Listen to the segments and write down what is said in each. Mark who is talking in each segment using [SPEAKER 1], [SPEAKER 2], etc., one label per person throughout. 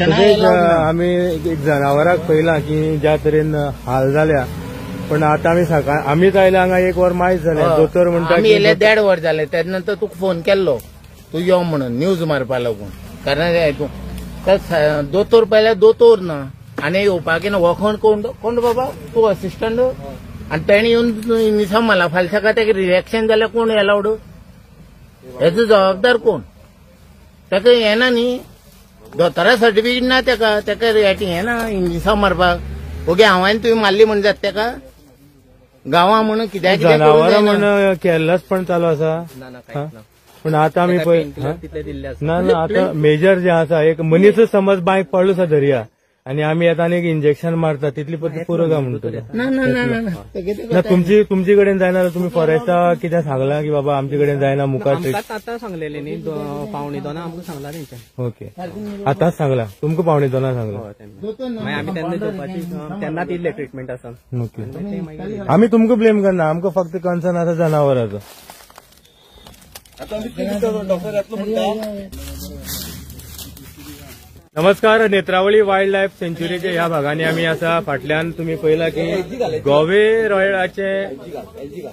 [SPEAKER 1] तशेंच आमी एक जनावरांक पळयलां की ज्या तरेन हाल जाल्या, पण आता आमी सकाळ आमीच आयल्या हांगा 1 वर मायज जालें. दोतोर म्हणटा
[SPEAKER 2] आमी येयले 1.5 वर जाले. तेन्ना तुका फोन केल्लो तूं यो म्हणून न्यूज मारपा लागून. कारण दोतोर पयल्या दोतोर ना आनी येवपाक ना. हो कोण बाबा तूं असिस्टंट आनी तेणी येवन निसा मला फालच्या का तेका रिएक्शन जाल्यार कोण एलावड? हेजो जबाबदार कोण? तेका येना न्ही दोतोरा सर्टिफिकेट ना तेका हें ना इंजेक्शन मारपाक. ओके हांवें तुवें मारली म्हण जाता तेका गांवां म्हणून कित्याक
[SPEAKER 1] जनावरां म्हणून केर्लस पण चालू आसा. पण आता आमी पळय ना ना आता मेजर जे आसा एक मनीस समज बायक पडलो सा दर्या आणि आमी येता आनी एक इंजेक्शन मारता तितली पद्दत पुरो काय म्हणटले. ना तुमचे कडेन जायना तुमी फॉरेस्टा कितें सांगलां की बाबा आमचे कडेन जायना मुखार
[SPEAKER 3] आतां सांगलेले न्ही 1:15 आमकां सांगला तेंच्यान.
[SPEAKER 1] ओके आतांच सांगला तुमकां 1:15 सांगला.
[SPEAKER 3] आमी तेन्ना घेवपाची तेन्ना तितले ट्रिटमेंट आसा.
[SPEAKER 1] ओके आमी तुमकां ब्लेम करना आमकां फक्त कन्सर्न आसा जनावरांचो. नमस्कार. नेत्रावळी वायल्ड लायफ सेंच्युरीच्या ह्या भागांनी आमी आसा. फाटल्यान तुम्ही पळयला की गोवे रॉयलाचे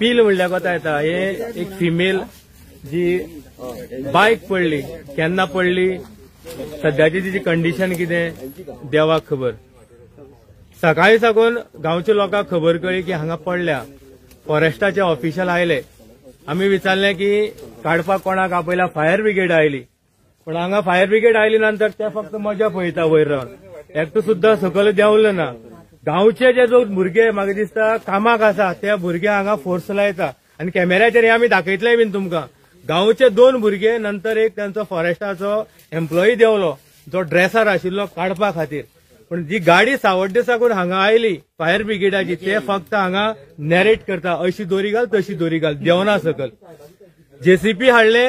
[SPEAKER 1] पील म्हणल्यार कोता येता. हे एक फिमेल जी बायक पडली केन्ना पडली सद्याची तिची कंडिशन कितें देवाक खबर. सकाळी साकून गांवच्या लोकांक खबर कळ्ळी की हांगा पडल्या. फॉरेस्टाचे ऑफिशियल आयले. आमी विचारलें की काडपाक कोणाक आपयला. Fire brigade oily. पण हांगा फायर ब्रिगेड आयली नंतर ते फक्त मजा पळयता वयर रावन. एकटो सुद्दां सकयल देंवलो ना. गांवचे जे जो भुरगे म्हाका दिसता कामाक आसा ते भुरगे हांगा फोर्स लायता आनी कॅमेऱ्याचेर हे आमी दाखयतले बीन तुमकां. गांवचे 2 भुरगे नंतर एक तांचो फॉरेस्टाचो एम्प्लॉई देंवलो जो ड्रेसर आशिल्लो काडपा खातीर. पण जी गाडी सावड्डे साकून हांगा आयली फायर ब्रिगेडाची ते फक्त हांगा नॅरेट करता अशी दोरी घाल तशी दोरी घाल देंवना सकल. जेसीपी हाडले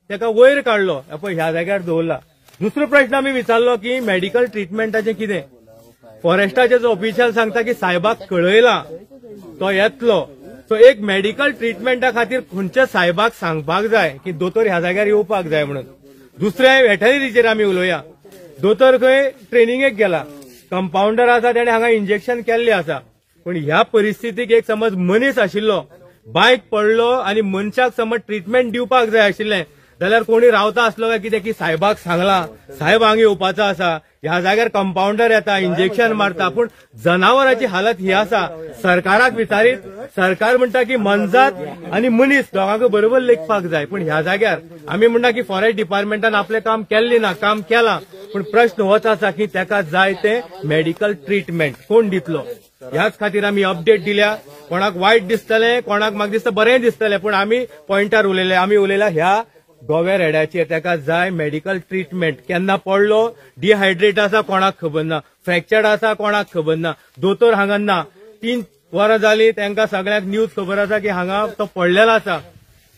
[SPEAKER 1] तेका वयर काडलो पळय ह्या जाग्यार दवरला. दुसरो प्रश्न आमी विचारलो की मेडिकल ट्रिटमेंटाचें कितें. फॉरेस्टाचे जो ऑफिशियल सांगता की साहेबाक कळयला तो येतलो. सो एक मेडिकल ट्रिटमेंटा खातीर खंयच्या साहेबाक सांगपाक जाय की दोतोर ह्या जाग्यार येवपाक जाय म्हणून. दुसऱ्या वेटनरीचेर आमी उलोवया. दोतोर खंय ट्रेनिंगेक गेला. कंपाऊंडर आसा तेणे हांगा इंजेक्शन केल्लें आसा. पण ह्या परिस्थितीक एक समज मनीस आशिल्लो बायक पडलो आनी मनशाक समज ट्रिटमेंट दिवपाक जाय आशिल्लें जाल्यार कोणी रावता आसलो काय कितें की साहेबाक सांगला साहेब हांगा येवपाचो आसा. ह्या जाग्यार कंपाऊंडर येता इंजेक्शन मारता. पूण जनावरांची हालत ही आसा. सरकाराक विचारीत सरकार म्हणटा की मनजात आनी मनीस दोगांक बरोबर लेखपाक जाय. पण ह्या जाग्यार आमी म्हणटा की फॉरेस्ट डिपार्टमेंटान आपलें काम केल्लें ना काम केलां. पण प्रश्न होच आसा की तेका जाय ते मेडिकल ट्रिटमेंट कोण दितलो. ह्याच खातीर आमी अपडेट दिल्या. कोणाक वायट दिसतलें कोणाक म्हाका दिसता बरें दिसतलें पण आमी पॉयंटार उलयले. आमी उलयल्या ह्या गोव्या रेड्याचेर तेका जाय मेडिकल ट्रिटमेंट. केन्ना पडलो डिहायड्रेट आसा कोणाक खबर ना. फ्रॅक्चर्ड आसा कोणाक खबर ना. दोतोर हांगा ना. 3 वरां जालीं तांकां सगळ्यांक न्यूज खबर आसा की हांगा तो पडलेलो आसा.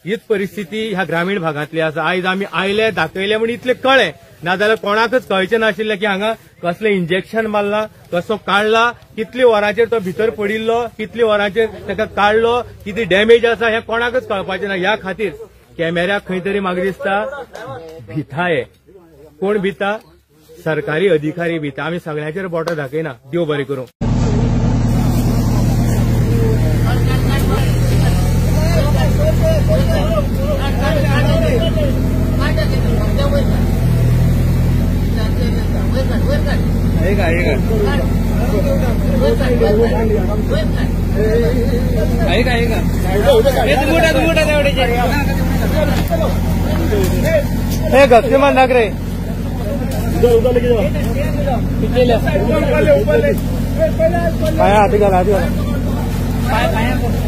[SPEAKER 1] हीच परिस्थिती ह्या ग्रामीण भागांतली आसा. आयज आमी आयले दाखयले म्हण इतलें कळ्ळें नाजाल्यार कोणाकच कळचें नाशिल्लें की हांगा कसलें इंजेक्शन मारलां कसो काडला कितल्या वरांचेर तो भितर पडिल्लो कितल्या वरांचेर ताका काडलो कितें डॅमेज आसा हें कोणाकच कळपाचें ना. ह्या खातीर कॅमेऱ्याक खंय तरी म्हाका दिसता भिताये. कोण भिता सरकारी अधिकारी भिता. आमी सगळ्यांचेर बोटां दाखयना. देव बरें करूं. हे गप्पे मान लाग रे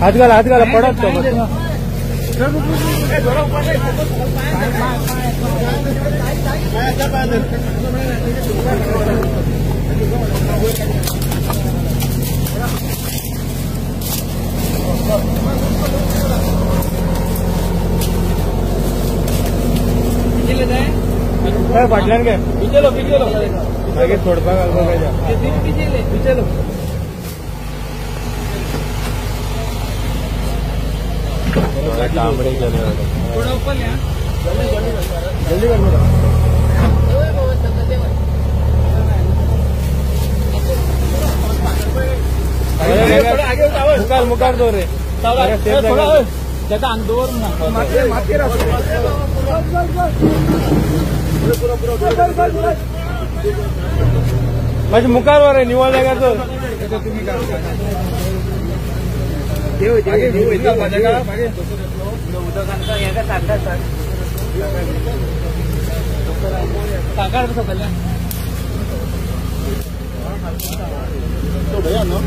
[SPEAKER 1] हाथ घाला पडत तो फाटल्यान घे मागीर सोडपाक तांबडे जल्दी कर मुखार दवर रे
[SPEAKER 3] त्याचा अंग दोर
[SPEAKER 1] माझ्या मुखार वर आहे निवळ जाग्याचं
[SPEAKER 2] तो भैया ना